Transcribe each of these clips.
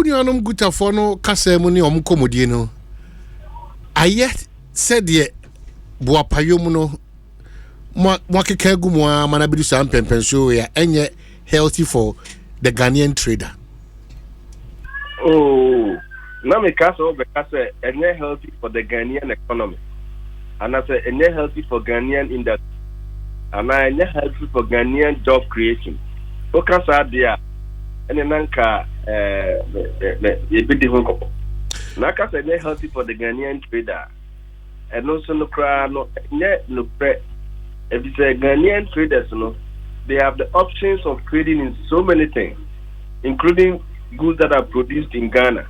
Unianum Gutafono, Casemuni, Comodino. I yet said ye Boapayumuno Mwakegumwa, Manabidu Sampen Pensoya, and yet healthy for the Ghanaian trader. Oh, now me castle because and healthy for the Ghanaian economy. And I say and healthy for Ghanaian industry. And I healthy for Ghanaian job creation. Focus out there. And then nanka the big different couple. Naka say healthy for the Ghanaian trader. And also no cry no pre. If it's a Ghanaian traders, they have the options of trading in so many things, including goods that are produced in Ghana.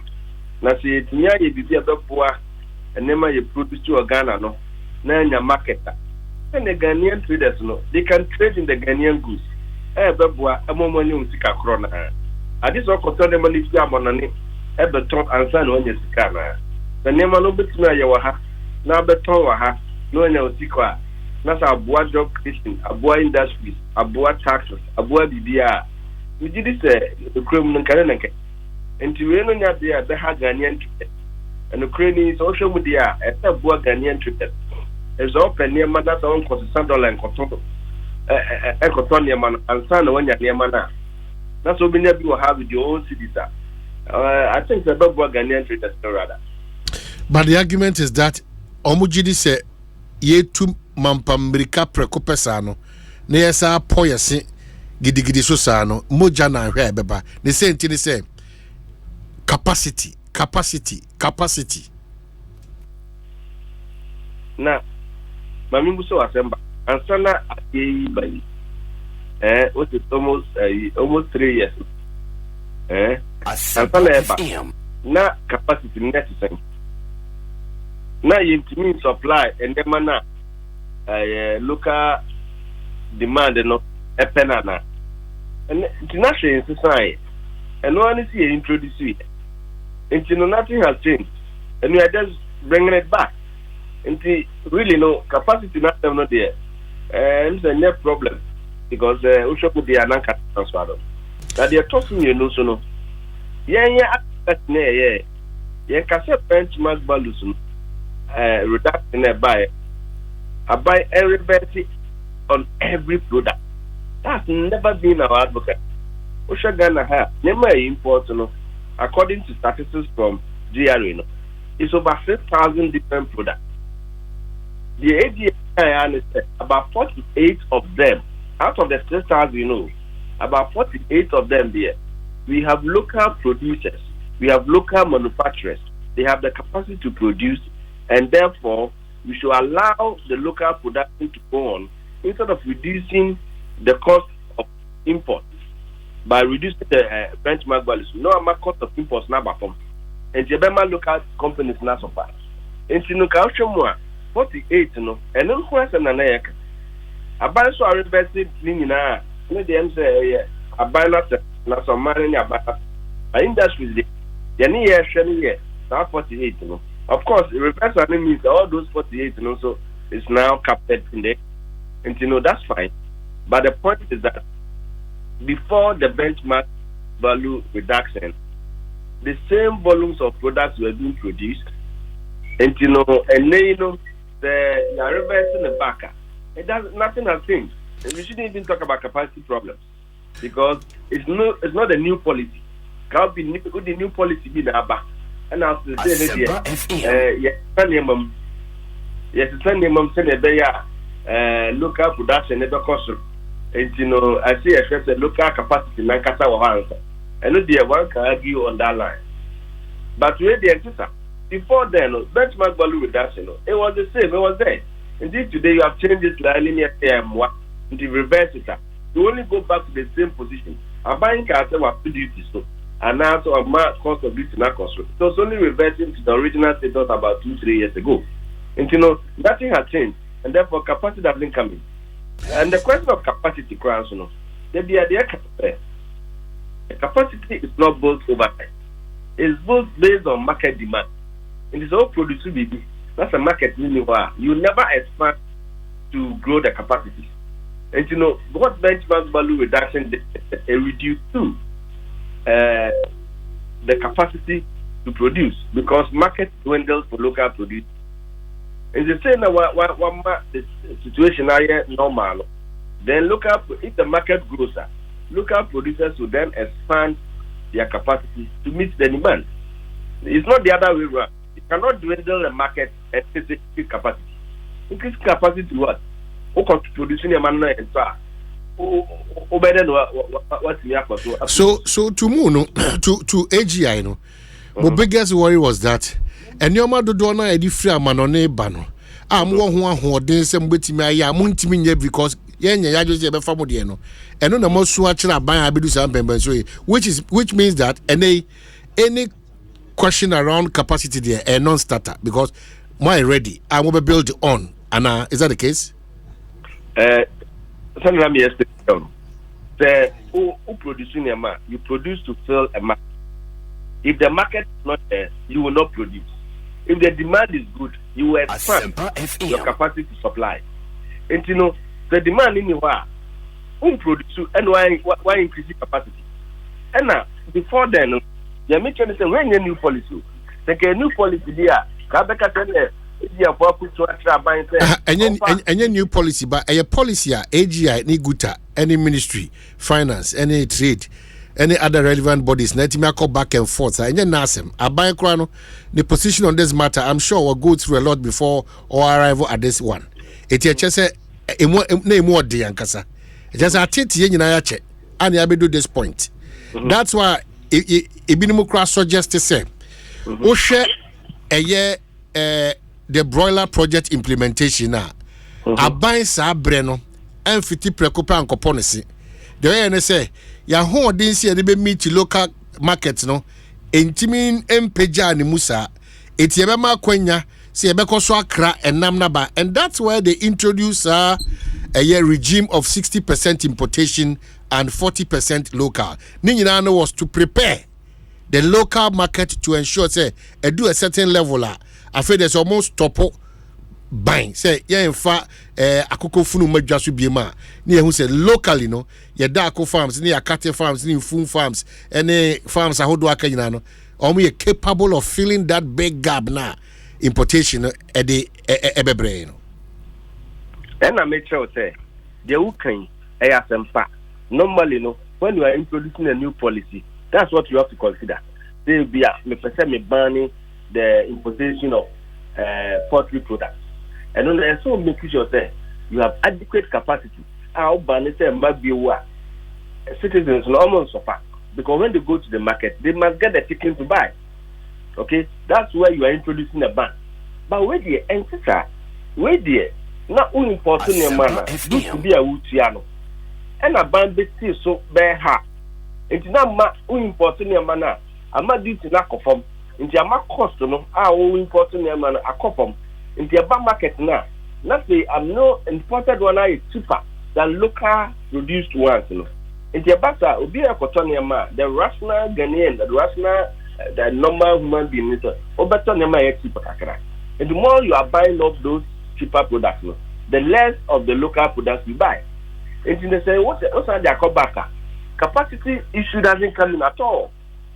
Now see it near you be a poor and never you produce to a Ghana no. Now in your market. And the Ghanaian traders they can trade in the Ghanaian goods. A moment you see a crona. I just want to tell them if you are money, beton and sign on your scanner. The name of no bit now now beton waha, no one else. That's our board job creation, a boy industries, a board taxes, a boy BBR. We did this the criminal Canada. And to remain out there, the Ghanaian trade. And the Ukrainian social media, a boy Ghanaian trade. It's open near Mother's own for $100 and cotton. A cotton man and son when you're near Mana. That's what we never will have with your own cities. I think the dog Ghanaian trade is rather. But the argument is that Omujidi said, ye too mampambrika prekopesano, ne yesa poyese gidigidi so sano, moja na hwe beba. Ne say ntini say capacity. Na mami muso asemba ansana ayi bayi. What is almost 3 years. Ansana eba. Na capacity necessary. Now you mean supply and then mana local demand and a penana. And international society. And one is here introduced it. Until nothing has changed. And we are just bringing it back. Until really no capacity not there. And it's a net problem. Because we should put the ananka transfer. Now they are talking so no. Yeah, cassette benchmark values. Reduction I buy everybody on every product. That's never been our advocate. Oshagana have never import according to statistics from GRA. It's over 6,000 different products. The ADI about 48 of them out of the 6,000, about 48 of them there. We have local producers, we have local manufacturers. They have the capacity to produce. And therefore, we should allow the local production to go on instead of reducing the cost of import by reducing the benchmark values. No, I'm cost of imports now perform. And the local companies now supply. And you know, 48, and then question an egg. I buy so I invested in now. Them say, I buy not some money about industries. The near sharing here, now 48, Of course, the reverse means all those 48 so is now captured in there. And that's fine. But the point is that before the benchmark value reduction, the same volumes of products were being produced. And the reversing the backer. Nothing has changed. And we shouldn't even talk about capacity problems. Because it's not a new policy. Can't be the new policy be the back. And after the same yes, local production never cost. And I see a local capacity in Nankasa or Hansa. And the one can argue on that line. But where the answer before then, benchmark value reduction, it was the same, it was there. Indeed, today you have changed it to a linear TM1 into reverse it. You only go back to the same position. I'm buying cars that were produced so. And now so a cost of this not cost. It was only reversing to the original status about 2-3 years ago. And nothing has changed, and therefore capacity has been coming. And the question of capacity, the capacity is not built overnight. It's built based on market demand. It is all produced BB. That's a market meanwhile. You never expect to grow the capacity. And what benchmark value reduction reduced to the capacity to produce because market dwindles for local produce. And the same one the situation are normal. Then if the market grows, local producers will then expand their capacity to meet the demand. It's not the other way around. You cannot dwindle the market and increase capacity. Increase capacity to what? Who can producing a man and so to Muno to AGI no. My biggest worry was that enyoma dodo na edi free amanone ba no. Amwo ho ahoden sem betimi aye amuntimi nya because yenya ya just be famo de no. Eno na mosu a kira ban abedu sam pemben so which means that any question around capacity there a non-starter because my ready I will be build on and is that the case? Let me explain. The who producing a man, you produce to fill a market. If the market is not there, you will not produce. If the demand is good, you will expand your capacity to supply. And you know the demand in who produce and why increase capacity. And now before then, you make sure that when you new policy, a new policy there, any new policy, but a policy AGI, any guta, any ministry, finance, any trade, any other relevant bodies, let me call back and forth. And then Nasem, I buy a the position on this matter, I'm sure will go through a lot before our arrival at this one. It just a name more de Yankasa. Just a titty in a check, and I do this point. That's why Ibinimukra suggests to say, Oshe a year. The broiler project implementation now. Aban sa breno amfiti prekopa ankoponisi. The way I say, ya ho odin se be meet local market no. Entimin empeja ni musa. Eti ebe ma kwanya se ebe ko so akra enam naba. And that's where they introduce a year regime of 60% importation and 40% local. Ni nyina no was to prepare the local market to ensure say do a certain level I feel there's almost topo buying. Say yeah in fact akoko funu madwa so biema na who say locally no ye da akoko farms ni akate farms ni fun farms any farms ahodo aka nyina no omo capable of filling that big gap na importation e de ebebre no. And I make sure say the who can asempa normally no when you are introducing a new policy that's what you have to consider. Say be me person me banning the importation of poultry products. And then so make sure that you have adequate capacity. How citizens almost suffer because when they go to the market, they must get the ticket to buy. Okay, that's where you are introducing a ban. But where the ancestor, where the not only important a manner, used to be a Wutiano, and a ban be so bare ha. It's not important a manner. I'm not due to not conform. In the cost no important man a copom in the market now. Not say I'm no imported one is cheaper than local produced ones, you know. In the basa will be a cotonia the rational Ghanaian, the rational the normal human being or better cheaper. And the more you are buying up those cheaper products, no, the less of the local products you buy. And they say what's their callback? Capacity issue doesn't come in at all.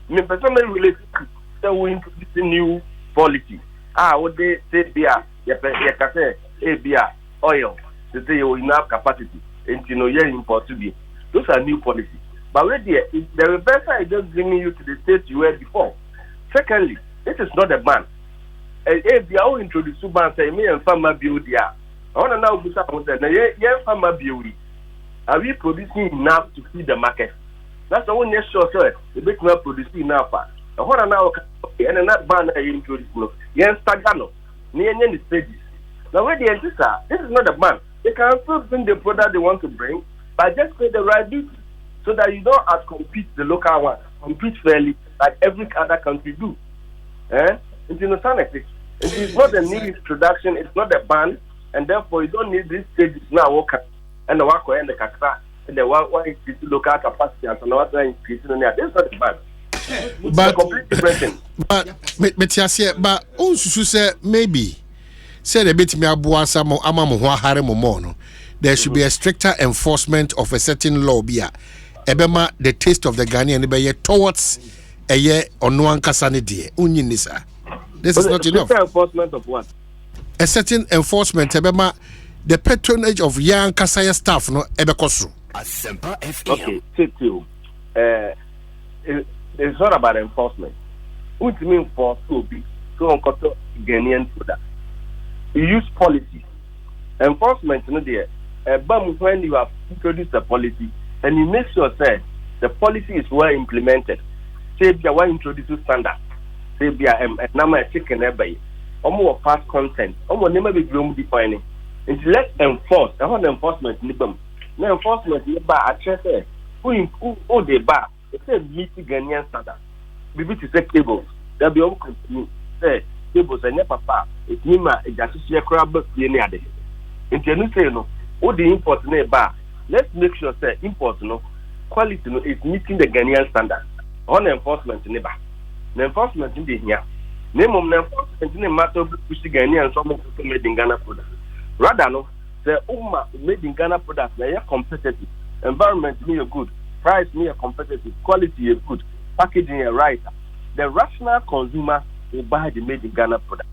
I mean personally related to so we introduce a new policy. What they say beer, beer, oil. They say you enough capacity, and you know you import to be. Those are new policies. But where the reverse is just bringing you to the state you were before. Secondly, this is not a ban. Beer will introduce a ban. Say me and farmer build here. I want to now put up that yeah farmer build. Are we producing enough to feed the market? That's the one sure sir. The big not producing enough. What now? And another ban I introduce no. Yes, Tagano. Near the stages. Now, where the answer, this is not a ban. They can still bring the product they want to bring, but just pay the right duty so that you don't have to compete the local one, compete fairly like every other country do. It's insanity. It is not a new introduction. It's not a ban, and therefore you don't need these stages now. Work and the work and the kakra and the one increase local capacity and another increase in the. This is not a ban. But also say maybe say a bit me abua samo amamu hare momono. There should be a stricter enforcement of a certain law. Bia ebema the taste of the Ghanaian be towards eye ono ankasa ne de unyi ni sa. This is not enough. Enforcement of what? A certain enforcement ebema the patronage of young kasaya staff no ebekoso. Okay, take you. It's not about enforcement. What you mean for so big? So on koto Ghanaian product. You use policy. Enforcement no there. But when you have introduced a policy and you make sure say the policy is well implemented. Say be a introduce standard. Say be a number chicken every. Almost fast content. Almost never be grown defining. And let's enforce. I want enforcement nibum. No enforcement nibba. I say who they bar. They say meet Ghanaian standard. Maybe to say cables. There be all continue. Say cables and never papa. It mean a just crab any other. And you say no. All the import bar. Let's make sure say import no quality no is meeting the Ghanaian standard. On enforcement neighbor. The enforcement in the here. Name of enforcement in the matter of pushing Ghanaian some of the made in Ghana products. Rather no, the made in Ghana products they are competitive. Environment me a good, price me a competitive, quality a good, packaging a right. The rational consumer will buy the made in Ghana product.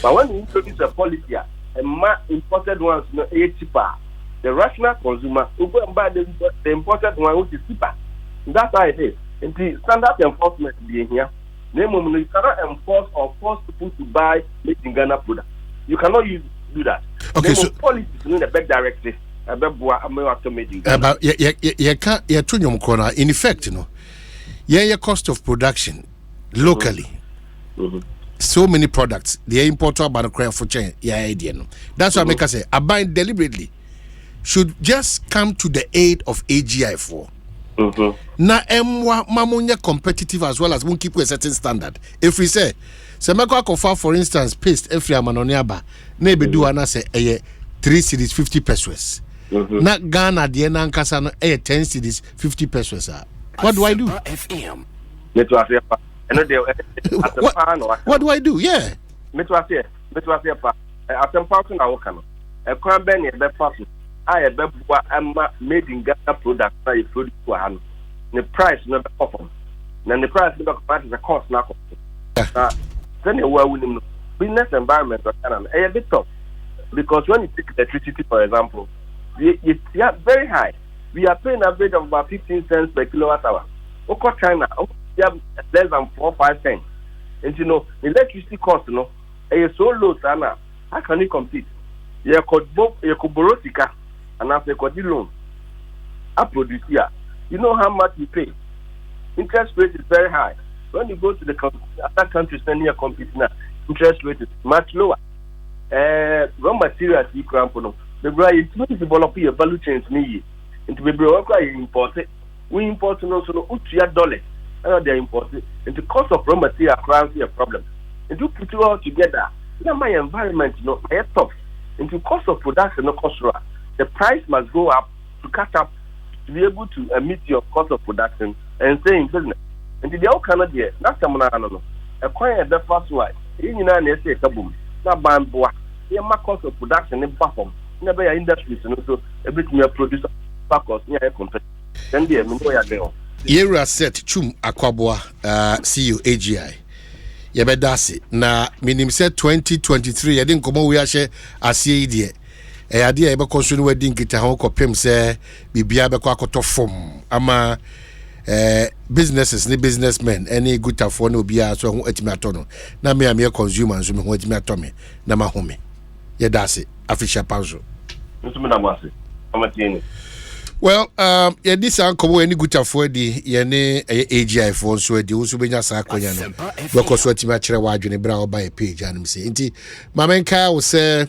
But when you introduce a policy and imported ones no cheaper, the rational consumer will go and buy the imported one which is cheaper. That's how it is. And the standard enforcement being here, you cannot enforce or force people to buy made in Ghana product. You cannot do that. Okay, so policy in the back directive. About in effect, you know, your cost of production locally. So many products, the importer by the crime for chain, that's why I make us say, Abide deliberately should just come to the aid of AGI for. Na emwa mamunya competitive as well as won't keep a certain standard. If we say Semeko Akofa, for instance, paste every amanoniaba, maybe do an say 3 cities 50 pesos. Na Ghana the Nankasa 10 cities 50 pesos. What do I do? What do I do? Yeah. I made in Ghana product I produce to hand. The price never offer. Then the price never come the cost now. Then you were winning business environment a bit tough. Because when you take electricity, for example, it's very high. We are paying an average of about 15 cents per kilowatt hour. Oko China, we have less than 4 or 5 cents. And you know, electricity cost, you know, is so low, Sana. How can you compete? You could borrow tika. And after the loan, I produce here. You know how much you pay. Interest rate is very high. When you go to the other countries sending a competing, interest rate is much lower. Raw materials you can put on. The bride is to develop a value chain me. Into the broker imported. We import also $2. And they imported. And the cost of raw material crowns a problem. And to put it all together, my environment, you know, my tough. Into cost of production, no cost. The price must go up to catch up to be able to meet your cost of production and stay in business. And the all cannot be not someone I don't know. Acquire the first one. You know, say a boom. Not bamboo. Your cost of production in platform. Never your industries and also a bit more producer cost near a company. Then the Minoya. Yera set Chum Akwabwa, CEO AGI. Yabedasi. Na minim said 2023. I didn't come over here as ye idea ebe konsu wedding kita ho kopem se bibia be kwa koto form ama businesses ni businessmen any good afo na obia so ho atimi atono na me consumers so me ho atimi atome na ma home ye dase afisha pauzo nsumi na mwase amatieni. Well, yeah, this uncle any good afo di ye ne AGI for so di so benya sa akonya no because atimi akere wa adwene bra oba page anim se nti mamenka wo se